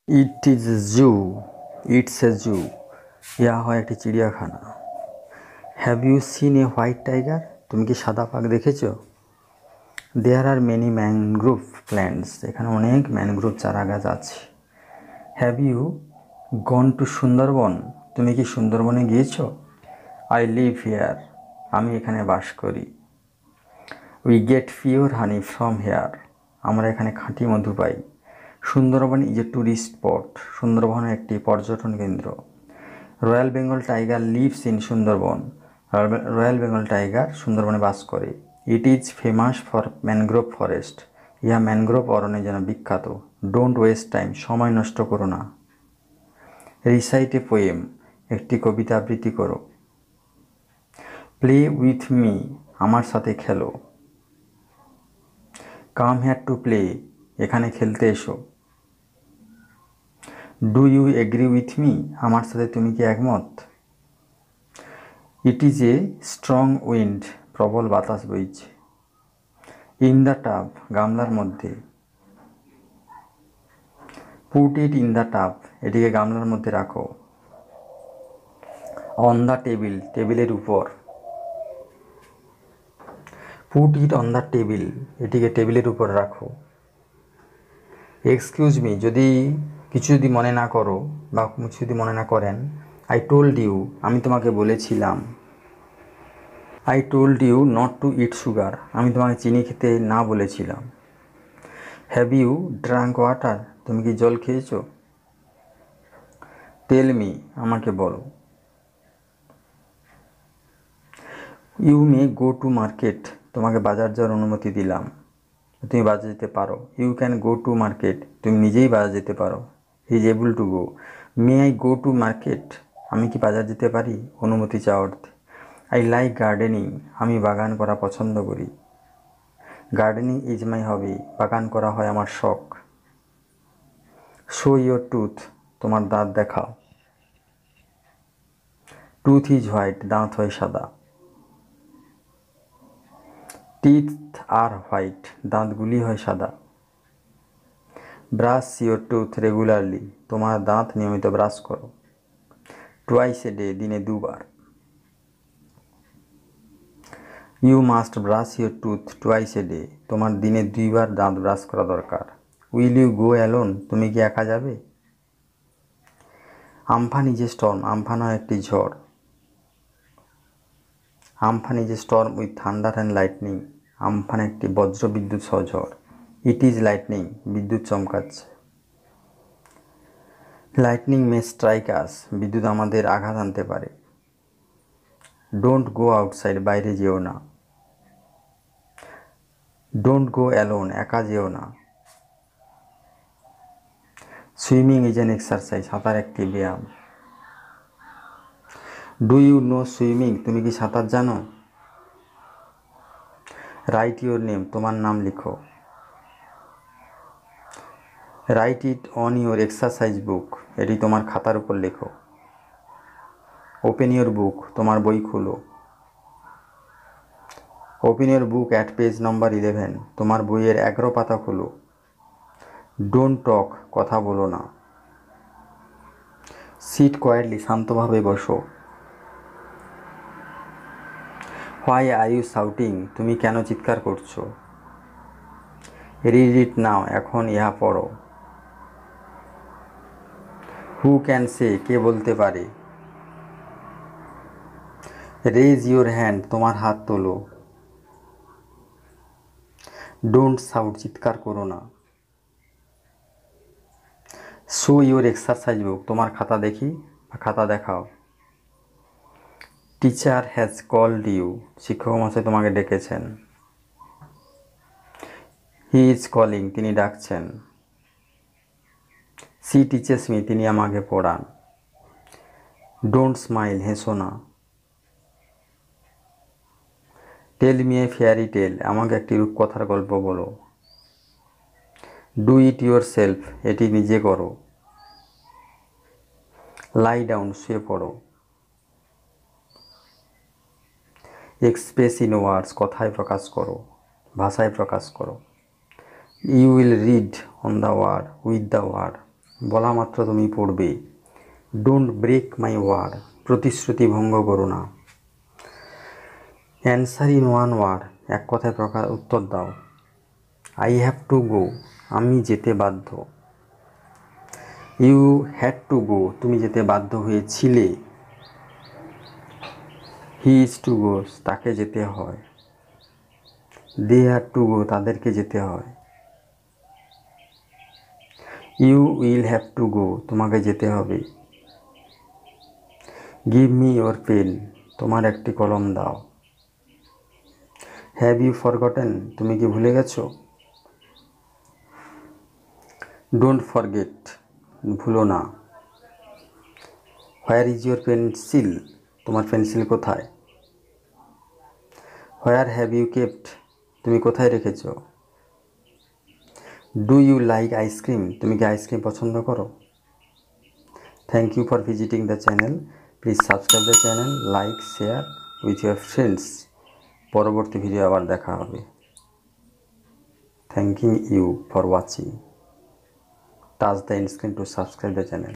It is A zoo, it's a জু, ইয়া হয় একটি চিড়িয়াখানা। Have you seen a white tiger, তুমি কি সাদা বাঘ দেখেছো? There are many mangrove plants, এখানে অনেক ম্যানগ্রোভ চারা গাছ আছে। Have you gone to Sundarban, তুমি কি সুন্দরবনে গিয়েছো? আই লিভ হিয়ার, আমি এখানে বাস করি। We get pure honey from here, আমরা এখানে খাঁটি মধু পাই। Sundarban is a tourist spot, Sundarban একটি পর্যটন কেন্দ্র। Royal Bengal tiger lives in Sundarban, royal Bengal tiger সুন্দরবনে বাস করে। It is famous for mangrove forest, ইহা ম্যানগ্রোভ অরণ্যের জন্য বিখ্যাত। ডোন্ট ওয়েস্ট টাইম, সময় নষ্ট করো না। রিসাইট এ পোয়েম, একটি কবিতা আবৃত্তি করো। প্লে উইথ মি, আমার সাথে খেলো। কাম হেয়ার টু প্লে, এখানে খেলতে এসো। Do you agree with me, আমার সাথে তুমি কি একমত? It is a strong wind, প্রবল বাতাস বইছে। ইন দ্য টাব, গামলার মধ্যে। Put it in the tub, এটিকে গামলার মধ্যে রাখো। অন দ্য টেবিল, টেবিলের উপর। Put it on the table, এটিকে টেবিলের উপর রাখো। এক্সকিউজ মি, কিছু যদি মনে না করো বা কিছু যদি মনে না করেন। আই টোল্ড ইউ, আমি তোমাকে বলেছিলাম। I told you not to eat sugar, আমি তোমাকে চিনি খেতে না বলেছিলাম। হ্যাভ ইউ ড্রাঙ্ক ওয়াটার, তুমি কি জল খেয়েছো? টেল মি, আমাকে বলো। You may go to market, তোমাকে বাজার যাওয়ার অনুমতি দিলাম, তুমি বাজার যেতে পারো। You can go to market, তুমি নিজেই বাজার যেতে পারো। He is able to go. May I go to market, আমি কি বাজার যেতে পারি, অনুমতি চাওয়া অর্থে। আই লাইক গার্ডেনিং, আমি বাগান করা পছন্দ করি। গার্ডেনিং ইজ মাই হবি, বাগান করা হয় আমার শখ। শো ইয়োর টুথ, তোমার দাঁত দেখাও। টুথ ইজ হোয়াইট, দাঁত হয় সাদা। টিথ আর হোয়াইট, দাঁতগুলি হয় সাদা। ব্রাশ ইয়োর টুথ রেগুলারলি, তোমার দাঁত নিয়মিত ব্রাশ করো। টুয়াইস এ ডে, দিনে দুবার। You must brush your tooth twice a day, তোমার দিনে 2বার দাঁত ব্রাশ করা দরকার। উইল ইউ গো অ্যালোন, তুমি কি একা যাবে? Amphan is a Sturm, Amphan হয় একটি ঝড়। Amphan is a Sturm with thunder and lightning, Amphan একটি বজ্র বিদ্যুৎ সহ ঝড়। ইট ইজ লাইটনিং, বিদ্যুৎ চমকাচ্ছে। লাইটনিং মে স্ট্রাইক আস, বিদ্যুৎ আমাদের আঘাত আনতে পারে। ডোন্ট গো আউটসাইড, বাইরে যেও না। ডোন্ট গো অ্যালোন, একা যেও না। সুইমিং ইজ অ্যান এক্সারসাইজ, সাঁতার একটি ব্যায়াম। ডু ইউ নো সুইমিং, তুমি কি সাঁতার জানো? রাইট ইউর নেম, তোমার নাম লিখো। Right it on your exercise বুক, এটি তোমার খাতার উপর লেখো। ওপেন ইউর বুক, তোমার বই খুলো। Open your book at page নম্বর 11, তোমার বইয়ের 11 পাতা খুলো। ডোন্ট টক, কথা বলো না। সিট কোয়াইটলি, শান্তভাবে বসো। হোয়াই আর ইউ শাউটিং, তুমি কেন চিৎকার করছো? রিড ইট নাও, এখন ইহা পড়ো। হু ক্যান সে, কে বলতে পারে? রেজ ইউর হ্যান্ড, তোমার হাত তোলো। ডোন্ট শাউট, চিৎকার করো না। শো ইউর এক্সারসাইজ বুক, তোমার খাতা দেখি বা খাতা দেখাও। টিচার হ্যাজ কল্ড ইউ, শিক্ষক মহাশয় তোমাকে ডেকেছেন। হি ইজ কলিং, তিনি ডাকছেন। সি টিচেস মি, তিনি আমাকে পড়ান। ডোন্ট স্মাইল, হেসো না। Tell me a fairy tale, আমাকে একটি রূপকথার গল্প বলো। ডু ইট ইউর সেলফ, এটি নিজে করো। লাই ডাউন, শুয়ে পড়ো। এক্সপ্রেস ইন ওয়ার্ডস, কথায় প্রকাশ করো, ভাষায় প্রকাশ করো। You will read on the word, with the word, বলা মাত্র তুমি পড়বে। ডোন্ট ব্রেক মাই ওয়ার্ড, প্রতিশ্রুতি ভঙ্গ করো না। অ্যান্সার ইন ওয়ান ওয়ার্ড, এক কথায় উত্তর দাও। আই হ্যাভ টু গো, আমি যেতে বাধ্য। ইউ হ্যাড টু গো, তুমি যেতে বাধ্য হয়েছিলে। হি ইজ টু গো, তাকে যেতে হয়। দে আর টু গো, তাদেরকে যেতে হয়। You will have to go, তোমাকে যেতে হবে। গিভ মি ইয়োর পেন, তোমার একটি কলম দাও। হ্যাভ ইউ ফরগটেন, তুমি কি ভুলে গেছো? ডোন্ট ফরগেট, ভুলো না। হোয়ার ইজ ইয়োর পেন্সিল, তোমার পেন্সিল কোথায়? হোয়ার হ্যাভ ইউ কেপ্ট, তুমি কোথায় রেখেছো? ডু ইউ লাইক আইসক্রিম, তুমি কি আইসক্রিম পছন্দ করো? Thank you for visiting the channel. Please subscribe the channel, like, share with your friends. পরবর্তী ভিডিও আবার দেখা হবে। Thanking you for watching. Touch the screen to subscribe the channel.